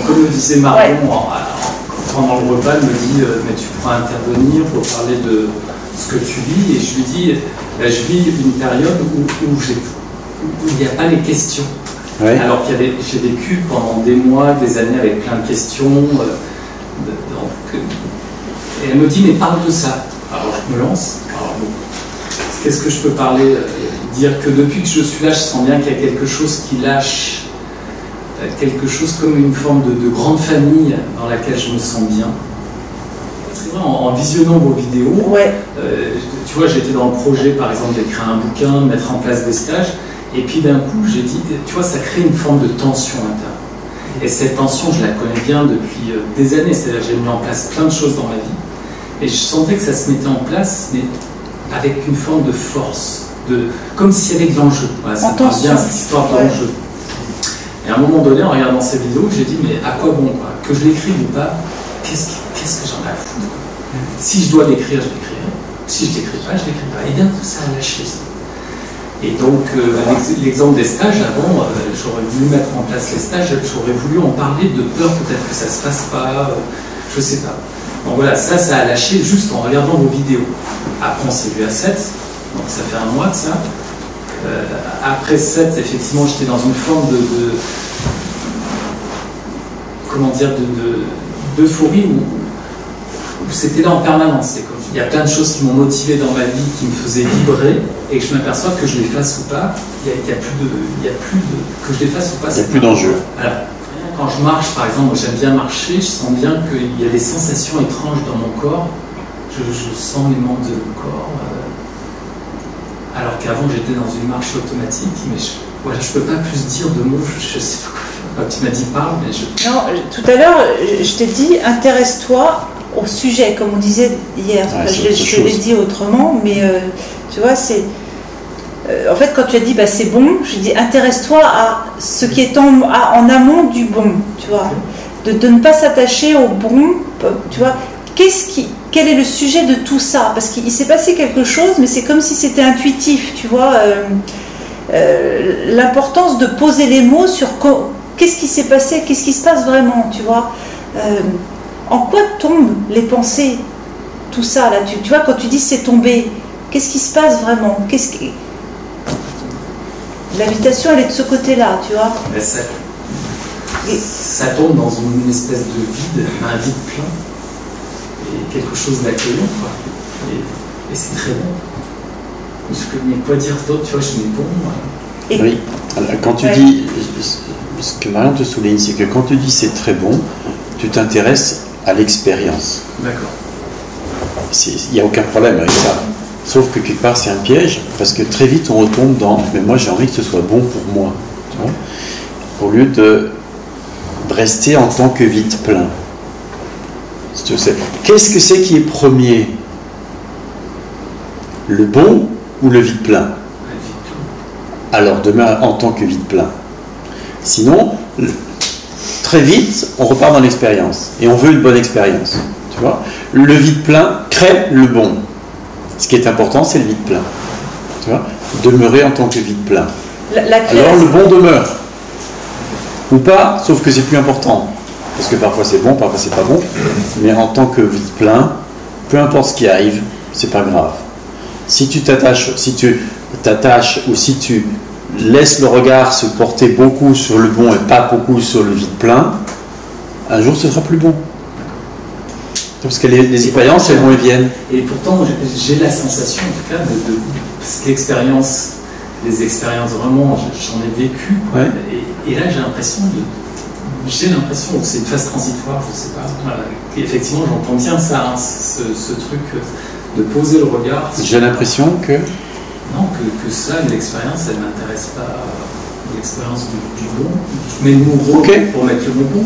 comme le disait Marion, pendant le repas, elle me dit mais tu pourras intervenir pour parler de ce que tu vis. Et je lui dis je vis une période où il n'y a pas les questions. Ouais. Alors que j'ai vécu pendant des mois, des années avec plein de questions. Et elle me dit mais parle de ça. Alors je me lance. Alors, bon, qu'est-ce que je peux parler? Dire que depuis que je suis là, je sens bien qu'il y a quelque chose qui lâche. Quelque chose comme une forme de grande famille dans laquelle je me sens bien. C'est vrai, en visionnant vos vidéos, ouais. Tu vois, j'étais dans le projet, par exemple, d'écrire un bouquin, de mettre en place des stages, et puis d'un coup, j'ai dit, tu vois, ça crée une forme de tension intérieure. Et cette tension, je la connais bien depuis des années, c'est-à-dire j'ai mis en place plein de choses dans ma vie, et je sentais que ça se mettait en place, mais avec une forme de force, comme s'il y avait de l'enjeu. Voilà, ça parle bien, cette histoire d'enjeu. Et à un moment donné, en regardant ces vidéos, j'ai dit, mais à quoi bon, quoi? Que je l'écrive ou pas, qu'est-ce que j'en ai à foutre? Si je dois l'écrire, je l'écrirai. Si je ne l'écris pas, je ne l'écris pas. Et bien tout ça a lâché. Et donc, avec l'exemple des stages, avant, j'aurais voulu mettre en place les stages, j'aurais voulu en parler de peur peut-être que ça ne se fasse pas, je ne sais pas. Donc voilà, ça a lâché juste en regardant vos vidéos. Après, on s'est vu à 7, donc ça fait un mois de ça. Après 7, effectivement, j'étais dans une forme comment dire, d'euphorie où c'était là en permanence. Il y a plein de choses qui m'ont motivé dans ma vie, qui me faisaient vibrer, et que je m'aperçois que je les fasse ou pas, il n'y a plus de que je les fasse ou pas. Il n'y a plus d'enjeu. Alors, quand je marche, par exemple, j'aime bien marcher, je sens bien qu'il y a des sensations étranges dans mon corps. Je sens les membres de mon corps. Alors qu'avant j'étais dans une marche automatique, mais je peux pas plus dire de mots, je sais pas quoi faire. Tu m'as dit parle, mais je... Non, tout à l'heure, je t'ai dit intéresse-toi au sujet, comme on disait hier. Ouais, je l'ai dit autrement, mais tu vois, c'est... en fait, quand tu as dit bah, c'est bon, je dis intéresse-toi à ce qui est en amont du bon, tu vois. De ne pas s'attacher au bon, tu vois. Quel est le sujet de tout ça? Parce qu'il s'est passé quelque chose, mais c'est comme si c'était intuitif, tu vois. L'importance de poser les mots sur qu'est-ce qui s'est passé, qu'est-ce qui se passe vraiment, tu vois. En quoi tombent les pensées, tout ça, là, tu vois, quand tu dis c'est tombé, qu'est-ce qui se passe vraiment? L'invitation, elle est de ce côté-là, tu vois. Mais ça tombe dans une espèce de vide, un vide plein. Et quelque chose d'accueillant, quoi. Et c'est très bon. Mais quoi dire d'autre, tu vois, je mets bon. Oui, alors, quand tu dis, ce que Marion te souligne, c'est que quand tu dis c'est très bon, tu t'intéresses à l'expérience. D'accord. Il n'y a aucun problème avec ça. Sauf que quelque part c'est un piège, parce que très vite on retombe dans mais moi j'ai envie que ce soit bon pour moi. Tu vois, au lieu de rester en tant que vide plein. Qu'est-ce que c'est qui est premier? Le bon ou le vide plein? Alors demain en tant que vide plein. Sinon, très vite, on repart dans l'expérience. Et on veut une bonne expérience. Tu vois, le vide plein crée le bon. Ce qui est important, c'est le vide plein. Tu vois, demeurer en tant que vide plein. Alors le bon demeure. Ou pas, sauf que c'est plus important. Parce que parfois c'est bon, parfois c'est pas bon. Mais en tant que vide plein, peu importe ce qui arrive, c'est pas grave. Si tu t'attaches ou si tu laisses le regard se porter beaucoup sur le bon et pas beaucoup sur le vide plein, un jour ce sera plus bon. Parce que les expériences, elles vont et viennent. Et pourtant, j'ai la sensation, en tout cas, parce que les expériences vraiment, j'en ai vécu. Ouais. Et là, j'ai l'impression que c'est une phase transitoire, je ne sais pas. Voilà. Et effectivement, j'entends bien ça, hein, ce truc de poser le regard. J'ai l'impression que... Non, que ça, l'expérience, elle ne m'intéresse pas. L'expérience du bon. Je mets le mot bon pour mettre le mot bon.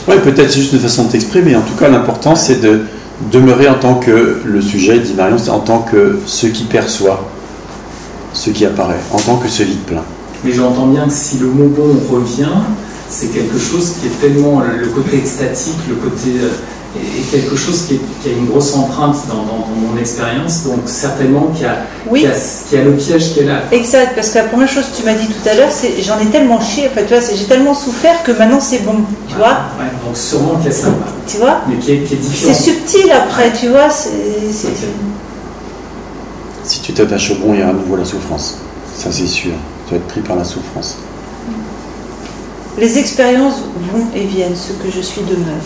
Oui, peut-être c'est juste une façon de t'exprimer. En tout cas, l'important, c'est de demeurer en tant que le sujet, dit Marion, en tant que ce qui perçoit, ce qui apparaît, en tant que ce vide plein. Mais j'entends bien que si le mot bon revient, c'est quelque chose qui est tellement le côté extatique, le côté est quelque chose qui a une grosse empreinte dans mon expérience, donc certainement qu'il y a le piège qui est là. Exact, parce que la première chose que tu m'as dit tout à l'heure, c'est j'en ai tellement chié, enfin, tu vois, j'ai tellement souffert que maintenant c'est bon, tu vois. Ouais, donc sûrement qu'il y a ça, tu vois, mais qui est différent. C'est subtil après, tu vois. Si tu t'attaches au bon, il y a à nouveau la souffrance. Ça c'est sûr. Tu vas être pris par la souffrance. Les expériences vont et viennent, ce que je suis demeure.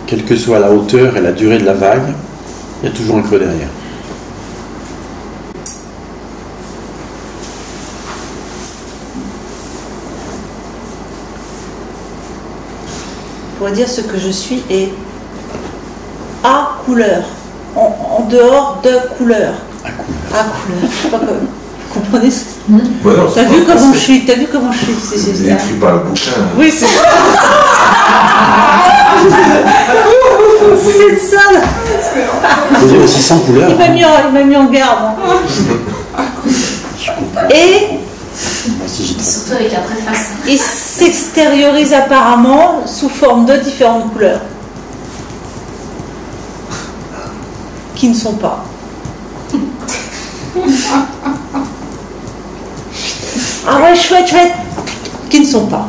Quelle que soit la hauteur et la durée de la vague, il y a toujours un creux derrière. On pourrait dire ce que je suis est à couleur, en dehors de couleur. À couleur. Je sais pas comment. Vous comprenez ce que T'as vu comment je suis? T'as vu comment je suis? C'est écrit par le bouquin. Oui, c'est ça. C'est ça. Vous dire aussi sans couleur. Il m'a mis en garde. Et surtout avec la préface. Il s'extériorise apparemment sous forme de différentes couleurs qui ne sont pas. Ah ouais, chouette, qui ne sont pas.